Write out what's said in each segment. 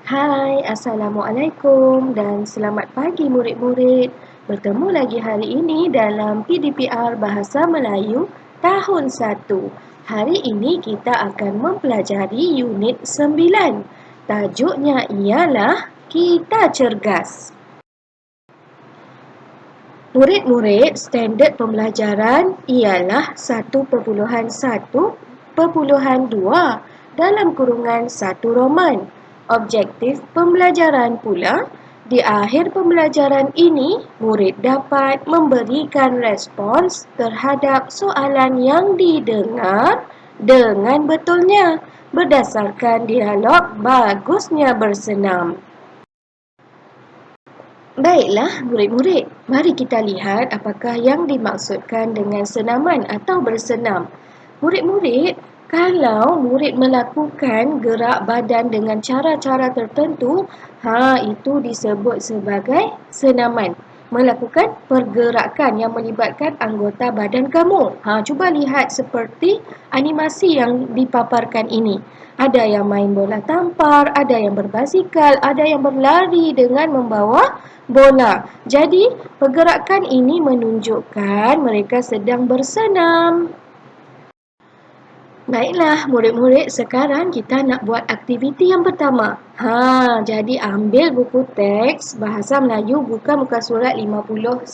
Hai, Assalamualaikum dan selamat pagi murid-murid. Bertemu lagi hari ini dalam PDPR Bahasa Melayu tahun 1. Hari ini kita akan mempelajari unit 9. Tajuknya ialah Kita Cergas. Murid-murid, standard pembelajaran ialah 1.1.2 dalam kurungan 1 Roman. Objektif pembelajaran pula, di akhir pembelajaran ini, murid dapat memberikan respons terhadap soalan yang didengar dengan betulnya berdasarkan dialog bagusnya bersenam. Baiklah, murid-murid. Mari kita lihat apakah yang dimaksudkan dengan senaman atau bersenam. Murid-murid, kalau murid melakukan gerak badan dengan cara-cara tertentu, itu disebut sebagai senaman. Melakukan pergerakan yang melibatkan anggota badan kamu. Cuba lihat seperti animasi yang dipaparkan ini. Ada yang main bola tampar, ada yang berbasikal, ada yang berlari dengan membawa bola. Jadi, pergerakan ini menunjukkan mereka sedang bersenam. Baiklah, murid-murid, sekarang kita nak buat aktiviti yang pertama. Jadi ambil buku teks Bahasa Melayu buka muka surat 51.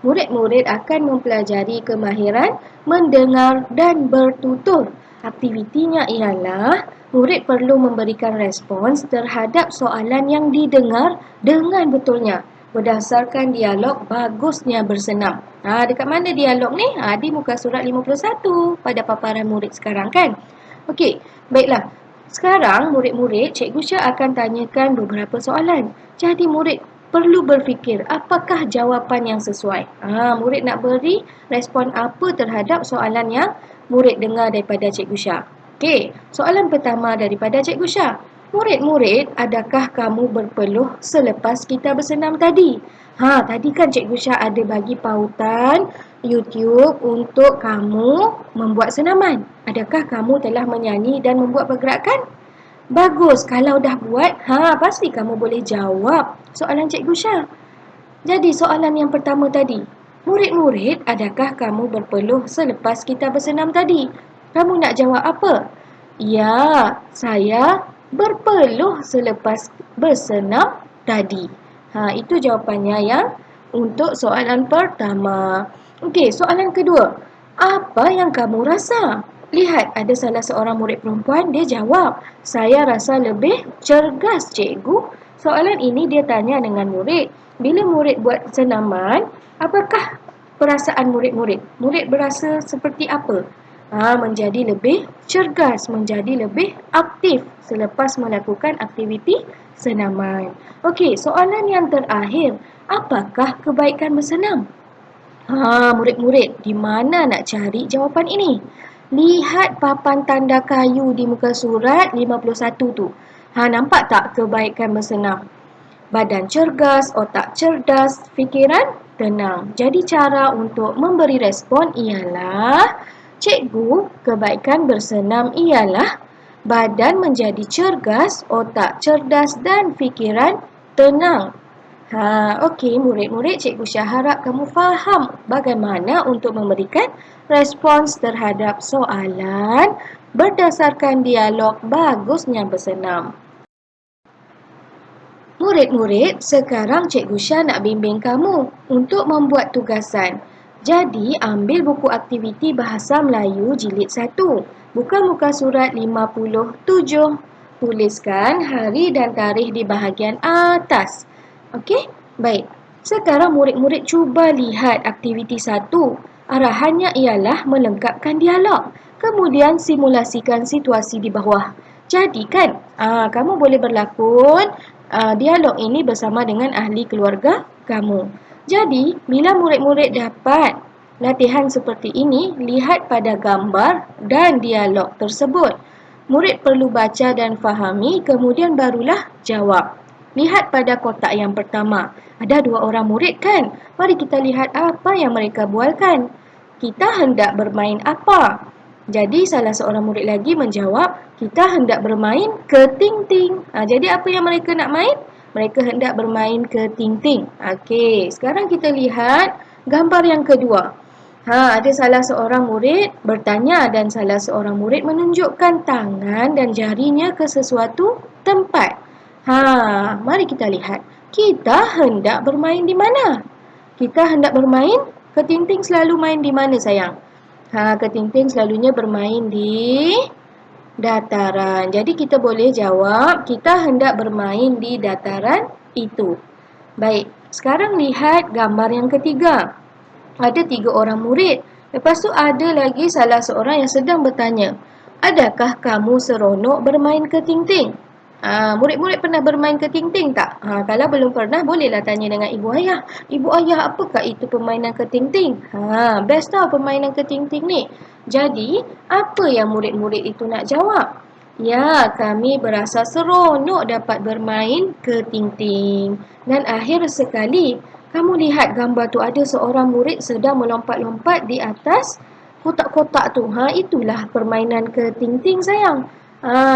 Murid-murid akan mempelajari kemahiran mendengar dan bertutur. Aktivitinya ialah murid perlu memberikan respons terhadap soalan yang didengar dengan betulnya berdasarkan dialog bagusnya bersenam. Dekat mana dialog ni? Di muka surat 51 pada paparan murid sekarang kan? Okey, baiklah. Sekarang murid-murid, Cikgu Syah akan tanyakan beberapa soalan. Jadi murid perlu berfikir apakah jawapan yang sesuai. Murid nak beri respon apa terhadap soalan yang murid dengar daripada Cikgu Syah. Okey, soalan pertama daripada Cikgu Syah. Murid-murid, adakah kamu berpeluh selepas kita bersenam tadi? Tadi kan Cikgu Syah ada bagi pautan YouTube untuk kamu membuat senaman. Adakah kamu telah menyanyi dan membuat pergerakan? Bagus, kalau dah buat, pasti kamu boleh jawab soalan Cikgu Syah. Jadi soalan yang pertama tadi, murid-murid, adakah kamu berpeluh selepas kita bersenam tadi? Kamu nak jawab apa? Ya, saya berpeluh selepas bersenam tadi. Itu jawapannya yang untuk soalan pertama. Okey, soalan kedua. Apa yang kamu rasa? Lihat, ada salah seorang murid perempuan, dia jawab, saya rasa lebih cergas, cikgu. Soalan ini dia tanya dengan murid. Bila murid buat senaman, apakah perasaan murid-murid? Murid berasa seperti apa? Menjadi lebih cergas, menjadi lebih aktif selepas melakukan aktiviti senaman. Okey, soalan yang terakhir, apakah kebaikan bersenam? Murid-murid, di mana nak cari jawapan ini? Lihat papan tanda kayu di muka surat 51 tu. Nampak tak kebaikan bersenam? Badan cergas, otak cerdas, fikiran tenang. Jadi cara untuk memberi respon ialah, cikgu, kebaikan bersenam ialah badan menjadi cergas, otak cerdas dan fikiran tenang. Okey murid-murid, Cikgu Syah harap kamu faham bagaimana untuk memberikan respons terhadap soalan berdasarkan dialog bagusnya bersenam. Murid-murid, sekarang Cikgu Syah nak bimbing kamu untuk membuat tugasan. Jadi, ambil buku aktiviti Bahasa Melayu jilid 1. Buka muka surat 57. Tuliskan hari dan tarikh di bahagian atas. Okey? Baik. Sekarang murid-murid cuba lihat aktiviti 1. Arahannya ialah melengkapkan dialog. Kemudian simulasikan situasi di bawah. Jadi kan, kamu boleh berlakon dialog ini bersama dengan ahli keluarga kamu. Jadi, bila murid-murid dapat latihan seperti ini, lihat pada gambar dan dialog tersebut. Murid perlu baca dan fahami, kemudian barulah jawab. Lihat pada kotak yang pertama. Ada 2 orang murid kan? Mari kita lihat apa yang mereka bualkan. Kita hendak bermain apa? Jadi salah seorang murid lagi menjawab, kita hendak bermain ke ting-ting. Jadi apa yang mereka nak main? Mereka hendak bermain ke ting-ting. Okey, sekarang kita lihat gambar yang kedua. Ada salah seorang murid bertanya dan salah seorang murid menunjukkan tangan dan jarinya ke sesuatu tempat. Mari kita lihat. Kita hendak bermain di mana? Kita hendak bermain, ketinting selalu main di mana sayang? Ketinting selalunya bermain di dataran. Jadi kita boleh jawab, kita hendak bermain di dataran itu. Baik, sekarang lihat gambar yang ketiga. Ada 3 orang murid. Lepas tu ada lagi salah seorang yang sedang bertanya, adakah kamu seronok bermain ketinting? Murid-murid pernah bermain ketinting tak? Kalau belum pernah, bolehlah tanya dengan ibu ayah. Ibu ayah, apakah itu permainan ketinting? Best tau permainan ketinting ni. Jadi, apa yang murid-murid itu nak jawab? Ya, kami berasa seronok dapat bermain ketinting. Dan akhir sekali, kamu lihat gambar tu ada seorang murid sedang melompat-lompat di atas kotak-kotak tu. Itulah permainan ketinting sayang.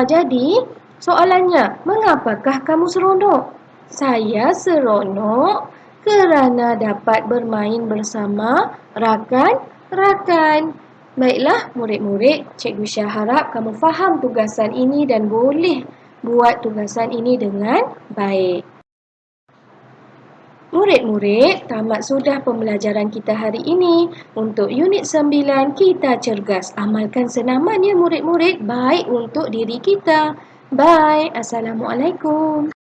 Jadi soalannya, mengapakah kamu seronok? Saya seronok kerana dapat bermain bersama rakan-rakan. Baiklah murid-murid, Cikgu Syah harap kamu faham tugasan ini dan boleh buat tugasan ini dengan baik. Murid-murid, tamat sudah pembelajaran kita hari ini. Untuk unit 9, kita cergas. Amalkan senaman ya murid-murid, baik untuk diri kita. Bye. Assalamualaikum.